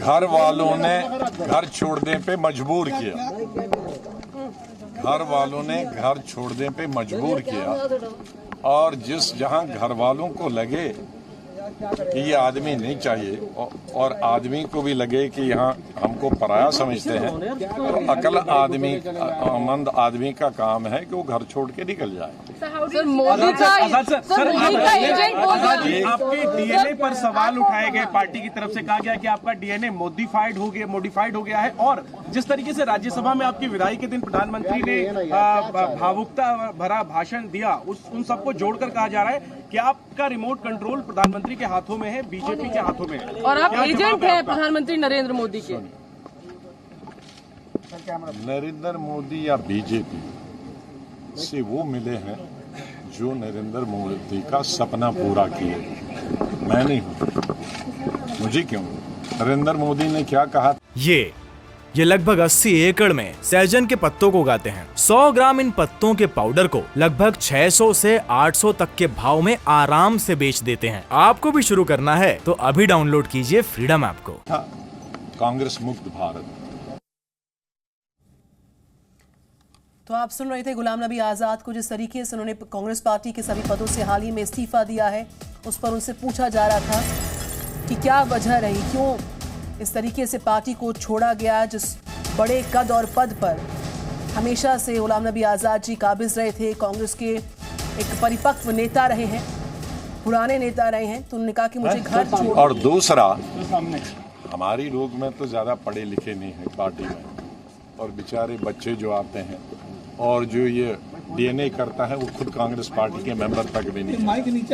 घर वालों ने घर छोड़ने पे मजबूर किया, घर वालों ने घर छोड़ने पे मजबूर किया। और जहां घर वालों को लगे कि ये आदमी नहीं चाहिए और आदमी को भी लगे कि यहाँ हमको पराया समझते हैं, तो अकल आदमी मंद आदमी का काम है कि वो घर छोड़ के निकल जाए। सर मोदी का एजेंट आपके डीएनए पर सवाल उठाए गए, पार्टी की तरफ से कहा गया कि आपका डीएनए मॉडिफाइड हो गया है। और जिस तरीके से राज्यसभा में आपकी विदाई के दिन प्रधानमंत्री ने भावुकता भरा भाषण दिया, उन सबको जोड़कर कहा जा रहा है कि आपका रिमोट कंट्रोल प्रधानमंत्री के हाथों में है, बीजेपी के हाथों में है, और आप एजेंट हैं प्रधानमंत्री नरेंद्र मोदी के। नरेंद्र मोदी या बीजेपी से वो मिले हैं जो नरेंद्र मोदी का सपना पूरा किए। मैं नहीं हूं, मुझे क्यों? नरेंद्र मोदी ने क्या कहा? ये लगभग 80 एकड़ में सहजन के पत्तों को उगाते हैं। 100 ग्राम इन पत्तों के पाउडर को लगभग 600 से 800 तक के भाव में आराम से बेच देते हैं। आपको भी शुरू करना है तो अभी डाउनलोड कीजिए फ्रीडम ऐप को। कांग्रेस मुक्त भारत। तो आप सुन रहे थे गुलाम नबी आज़ाद को, जिस तरीके से उन्होंने कांग्रेस पार्टी के सभी पदों से हाल ही में इस्तीफा दिया है। उस पर उनसे पूछा जा रहा था कि क्या वजह रही, क्यों इस तरीके से पार्टी को छोड़ा गया, जिस बड़े कद और पद पर हमेशा से गुलाम नबी आज़ाद जी काबिज रहे थे, कांग्रेस के एक परिपक्व नेता रहे हैं, पुराने नेता रहे हैं। तो उन्होंने कहा कि मुझे घर छोड़। और दूसरा, हमारी लोग में तो ज्यादा पढ़े लिखे नहीं है पार्टी में, और बेचारे बच्चे जो आते हैं और जो ये डीएनए करता है वो खुद कांग्रेस पार्टी के मेंबर तक भी नहीं,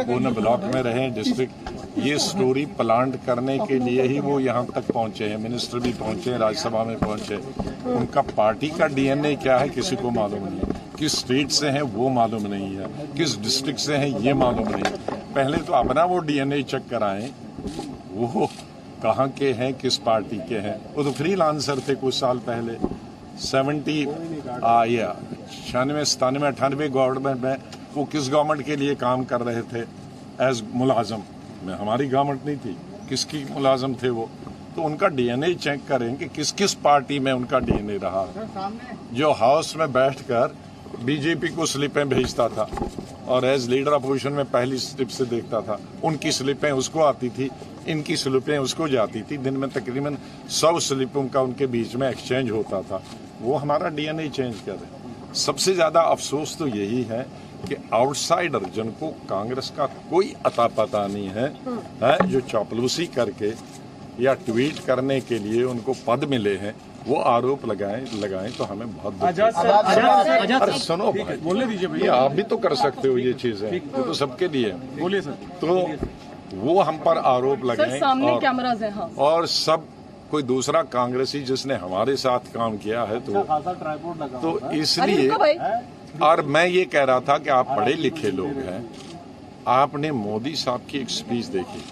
वो न ब्लॉक में रहे डिस्ट्रिक्ट। ये स्टोरी प्लांट करने के लिए ही वो यहाँ तक पहुंचे हैं, मिनिस्टर भी पहुंचे, राज्यसभा में पहुंचे। उनका पार्टी का डीएनए क्या है किसी को मालूम नहीं है, किस स्टेट से है वो मालूम नहीं है, किस डिस्ट्रिक्ट से है ये मालूम नहीं है। पहले तो अपना वो डीएनए चेक कराएं, वो कहाँ के हैं, किस पार्टी के हैं। वो तो फ्रीलांसर थे कुछ साल पहले, 96, 97, 98 गवर्नमेंट में वो किस गवर्नमेंट के लिए काम कर रहे थे एज मुलाजम में? हमारी गवर्नमेंट नहीं थी, किसकी मुलाजम थे वो? तो उनका डीएनए चेक करें कि किस किस पार्टी में उनका डीएनए रहा। जो हाउस में बैठकर बीजेपी को स्लिपें भेजता था और एज लीडर अपोजिशन में पहली स्लिप से देखता था, उनकी स्लिपें उसको आती थी, इनकी स्लिपें उसको जाती थी। दिन में तकरीबन 100 स्लिपों का उनके बीच में एक्सचेंज होता था। वो हमारा डीएनए चेंज कर रहे हैं। सबसे ज्यादा अफसोस तो यही है कि आउटसाइडर जिनको कांग्रेस का कोई अता पता नहीं है, जो चापलूसी करके या ट्वीट करने के लिए उनको पद मिले हैं, वो आरोप लगाएं तो हमें बहुत अरे सुनो भाई, बोलने दीजिए भैया, आप भी तो कर सकते हो ये चीजें, ये तो सबके लिए बोलिए सर। तो वो हम पर आरोप लगाएं, सामने कैमरास हैं। हाँ। और सब कोई दूसरा कांग्रेसी जिसने हमारे साथ काम किया है तो इसलिए। और मैं ये कह रहा था कि आप पढ़े लिखे लोग हैं, आपने मोदी साहब की एक स्पीच देखी,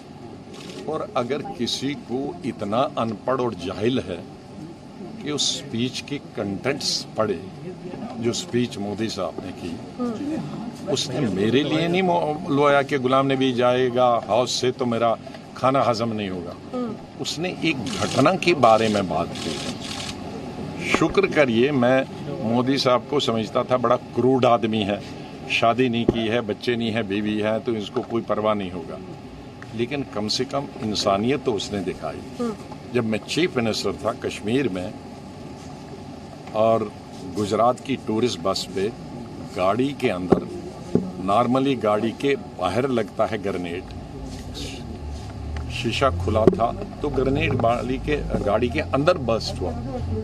और अगर किसी को इतना अनपढ़ और जाहिल है कि उस स्पीच के कंटेंट्स पढ़े, जो स्पीच मोदी साहब ने की, उसने मेरे लिए नहीं लोया कि गुलाम नबी जाएगा हाउस से तो मेरा खाना हजम नहीं होगा। उसने एक घटना के बारे में बात की। शुक्र करिए, मैं मोदी साहब को समझता था बड़ा क्रूड आदमी है, शादी नहीं की है, बच्चे नहीं है, बीवी है, तो इसको कोई परवाह नहीं होगा। लेकिन कम से कम इंसानियत तो उसने दिखाई। जब मैं चीफ मिनिस्टर था कश्मीर में, और गुजरात की टूरिस्ट बस पे गाड़ी के अंदर, नॉर्मली गाड़ी के बाहर लगता है ग्रेनेड, शीशा खुला था तो ग्रेनेड गाड़ी के अंदर बस्ट हुआ,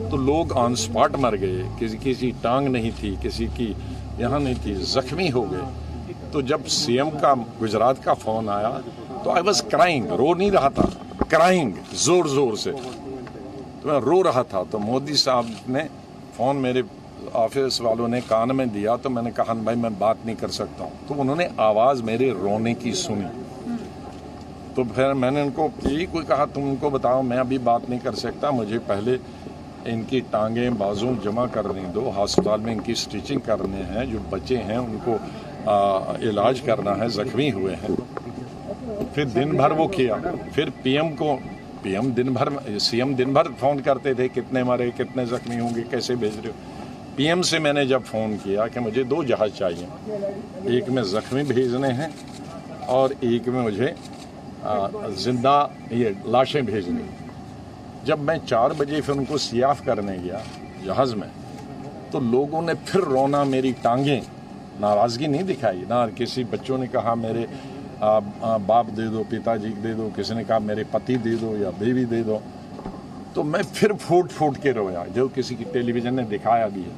तो लोग ऑन स्पॉट मर गए, किसी टांग नहीं थी, किसी की यहाँ नहीं थी, जख्मी हो गए। तो जब सीएम का गुजरात का फोन आया तो आई वॉज क्राइंग, रो नहीं रहा था, क्राइंग जोर जोर से, तो मैं रो रहा था। तो मोदी साहब ने फोन मेरे ऑफिस वालों ने कान में दिया, तो मैंने कहा भाई मैं बात नहीं कर सकता हूँ। तो उन्होंने आवाज मेरे रोने की सुनी, तो फिर मैंने उनको यही कोई कहा, तुम उनको बताओ मैं अभी बात नहीं कर सकता, मुझे पहले इनकी टांगें बाजू जमा करने दो, अस्पताल में इनकी स्टिचिंग करने हैं, जो बच्चे हैं उनको इलाज करना है, जख्मी हुए हैं। फिर दिन भर वो किया, फिर पीएम को पीएम दिन भर, सीएम दिन भर फोन करते थे कितने मरे, कितने जख्मी होंगे, कैसे भेज रहे हो। पीएम से मैंने जब फोन किया कि मुझे 2 जहाज चाहिए, एक में जख्मी भेजने हैं और एक में मुझे जिंदा ये लाशें भेजनी। जब मैं 4 बजे फिर उनको सियाफ करने गया जहाज में, तो लोगों ने फिर रोना, मेरी टांगें, नाराजगी नहीं दिखाई ना। किसी बच्चों ने कहा मेरे बाप दे दो, पिताजी दे दो, किसी ने कहा मेरे पति दे दो या बेबी दे दो। तो मैं फिर फूट फूट के रोया, जो किसी की टेलीविजन ने दिखाया भी है।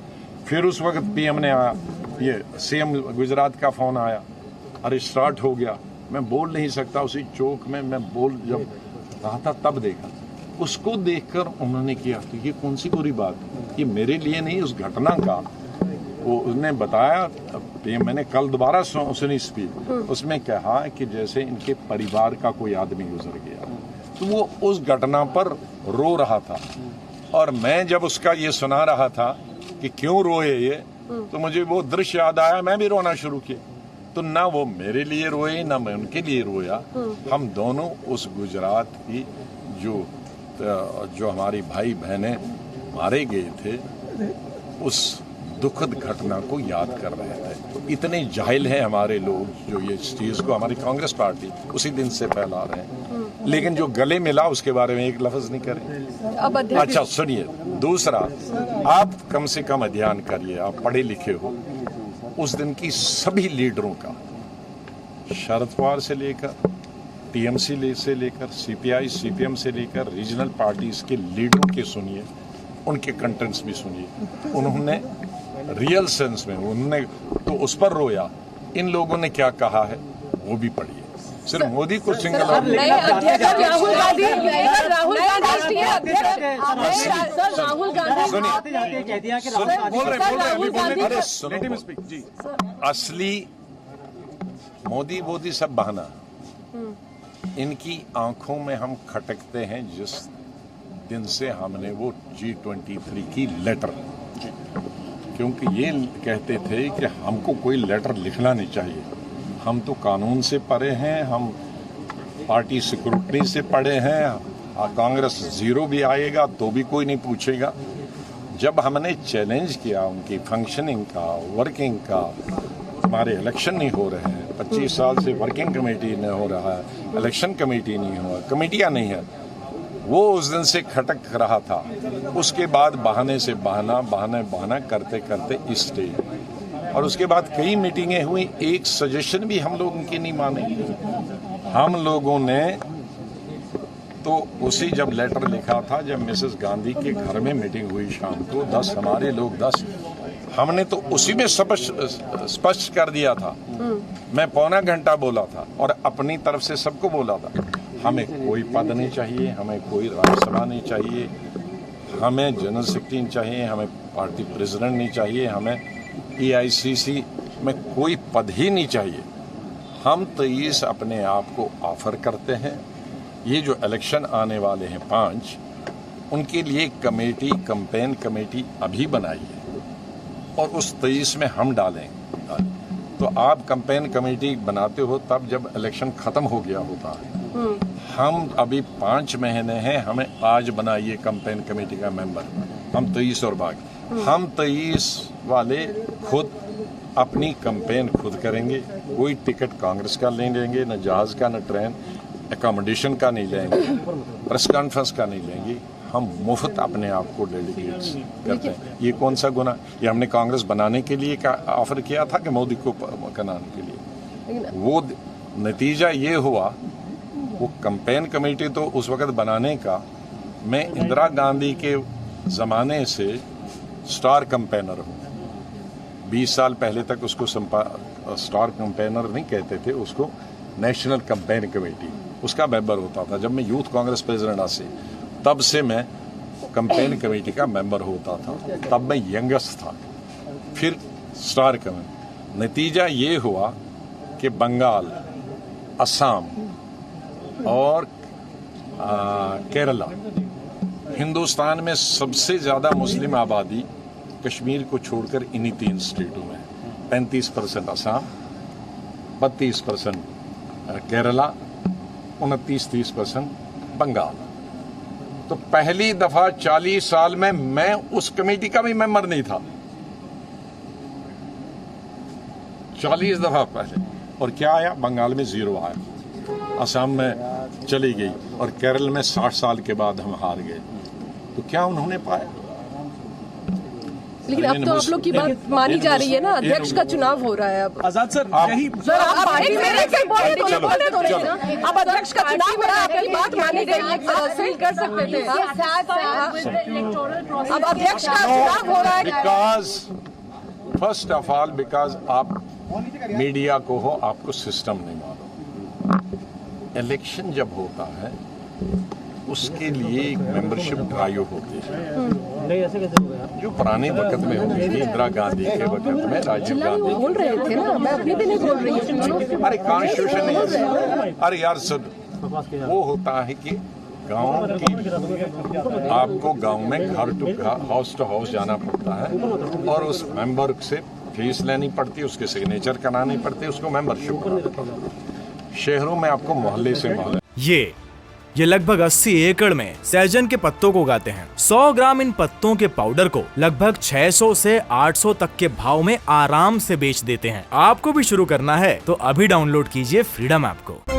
फिर उस वक्त पीएम ने आया, ये सीएम गुजरात का फोन आया, अरे स्टार्ट हो गया। मैं बोल नहीं सकता, उसी चौक में मैं बोल जब रहा था तब देखा। उसको देखकर उन्होंने किया तो ये कौन सी बुरी बात, ये मेरे लिए नहीं, उस घटना का वो उसने बताया। मैंने कल दोबारा सुनी स्पीच, उसमें कहा कि जैसे इनके परिवार का कोई आदमी गुजर गया, तो वो उस घटना पर रो रहा था। और मैं जब उसका ये सुना रहा था कि क्यों रोए ये, तो मुझे वो दृश्य याद आया, मैं भी रोना शुरू किया। तो ना वो मेरे लिए रोए ना मैं उनके लिए रोया, हम दोनों उस गुजरात की जो हमारी भाई बहनें मारे गए थे उस दुखद घटना को याद कर रहे थे। तो इतने जाहिल हैं हमारे लोग जो ये इस चीज को, हमारी कांग्रेस पार्टी उसी दिन से फैला रहे हैं, लेकिन जो गले मिला उसके बारे में एक लफ्ज नहीं करें। अच्छा सुनिए, दूसरा, आप कम से कम अध्ययन करिए, आप पढ़े लिखे हो। उस दिन की सभी लीडरों का, शरद पवार से लेकर टीएमसी से लेकर सीपीआई सीपीएम से लेकर रीजनल पार्टीज के लीडरों के सुनिए, उनके कंटेंट्स भी सुनिए। उन्होंने रियल सेंस में उन्होंने तो उस पर रोया। इन लोगों ने क्या कहा है वो भी पढ़िए। सिर्फ मोदी को सिंगल राहुल गांधी असली मोदी सब बहाना। इनकी आंखों में हम खटकते हैं जिस दिन से हमने वो G23 की लेटर, क्योंकि ये कहते थे कि हमको कोई लेटर लिखना नहीं चाहिए, हम तो कानून से पढ़े हैं, हम पार्टी सिक्योरिटी से पढ़े हैं, कांग्रेस 0 भी आएगा तो भी कोई नहीं पूछेगा। जब हमने चैलेंज किया उनकी फंक्शनिंग का, वर्किंग का, हमारे इलेक्शन नहीं हो रहे हैं, 25 साल से वर्किंग कमेटी नहीं हो रहा है, इलेक्शन कमेटी नहीं हुआ, कमेटियां नहीं है, वो उस दिन से खटक रहा था। उसके बाद बहाने से बहाना करते करते इस स्टेज, और उसके बाद कई मीटिंगें हुई, एक सजेशन भी हम लोग उनकी नहीं माने। हम लोगों ने तो उसी जब लेटर लिखा था, जब मिसेस गांधी के घर में मीटिंग हुई शाम को, 10 हमारे लोग 10, हमने तो उसी में स्पष्ट कर दिया था। मैं पौना घंटा बोला था और अपनी तरफ से सबको बोला था, हमें कोई पद नहीं चाहिए, हमें कोई राज्यसभा नहीं चाहिए, हमें जनरल सेक्रेटरी नहीं चाहिए, हमें पार्टी प्रेसिडेंट नहीं चाहिए, हमें EICC में कोई पद ही नहीं चाहिए। हम 23 अपने आप को ऑफर करते हैं। ये जो इलेक्शन आने वाले हैं 5, उनके लिए कमेटी, कैंपेन कमेटी अभी बनाई है और उस 23 में हम डालेंगे। तो आप कैंपेन कमेटी बनाते हो तब जब इलेक्शन खत्म हो गया होता है। हम अभी 5 महीने हैं, हमें आज बनाइए कैंपेन कमेटी का मेंबर, हम 23 और बाकी। हम 23 वाले खुद अपनी कैंपेन खुद करेंगे, कोई टिकट कांग्रेस का नहीं लेंगे, न जहाज का, न ट्रेन एकोमोडेशन का नहीं लेंगे, प्रेस कॉन्फ्रेंस का नहीं लेंगे, हम मुफ्त अपने आप को डेलीगेट करते हैं। ये कौन सा गुना? ये हमने कांग्रेस बनाने के लिए ऑफर किया था कि मोदी को बनाने के लिए? वो नतीजा ये हुआ, वो कैंपेन कमेटी तो उस वक्त बनाने का, मैं इंदिरा गांधी के ज़माने से स्टार कैंपेनर हूँ। 20 साल पहले तक उसको स्टार कैंपेनर नहीं कहते थे, उसको नेशनल कैंपेन कमेटी, उसका मेंबर होता था। जब मैं यूथ कांग्रेस प्रेसिडेंट से, तब से मैं कैंपेन कमेटी का मेंबर होता था, तब मैं यंगेस्ट था, फिर स्टार कैंपेन। नतीजा ये हुआ कि बंगाल, असम और केरला, हिंदुस्तान में सबसे ज़्यादा मुस्लिम आबादी कश्मीर को छोड़कर इन्हीं 3 स्टेटों में, 35% असम, 32% केरला, 29-30% बंगाल। तो पहली दफा 40 साल में मैं उस कमेटी का भी मेंबर नहीं था, 40 दफा पहले। और क्या आया? बंगाल में 0 आया, असम में चली गई, और केरल में 60 साल के बाद हम हार गए। तो क्या उन्होंने पाया? लेकिन अब तो आप लोग की बात मानी जा रही है ना, अध्यक्ष का चुनाव हो रहा है अब। आजाद सर, यही सर आप पार्टी में बोले तो नहीं ना, अब अध्यक्ष का चुनाव हो रहा है, आपकी बात मानी गई, एक तरह से कर सकते थे। अब अध्यक्ष का चुनाव हो रहा है। Because first of all because आप मीडिया को हो, आपको सिस्टम नहीं मालूम। इलेक्शन जब होता है उसके लिए एक मेंबरशिप ड्राइव होती है, जो पुराने वक्त में होती थी, इंदिरा गांधी के वक्त में, राजीव गांधी बोल रहे थे ना, मैं अपने भी नहीं बोल रही हूँ। अरे कॉन्स्टिट्यूशन नहीं, अरे यार सुन, वो होता है कि गांव की आपको गांव में घर टू हाउस जाना पड़ता है, और उस मेंबर से फीस लेनी पड़ती है, उसके सिग्नेचर करानी पड़ती है, उसको मेंबरशिप करानी पड़ती है। शहरों में आपको मोहल्ले से मोहल्ले। ये लगभग 80 एकड़ में सहजन के पत्तों को उगाते हैं। 100 ग्राम इन पत्तों के पाउडर को लगभग 600 से 800 तक के भाव में आराम से बेच देते हैं। आपको भी शुरू करना है तो अभी डाउनलोड कीजिए फ्रीडम ऐप को।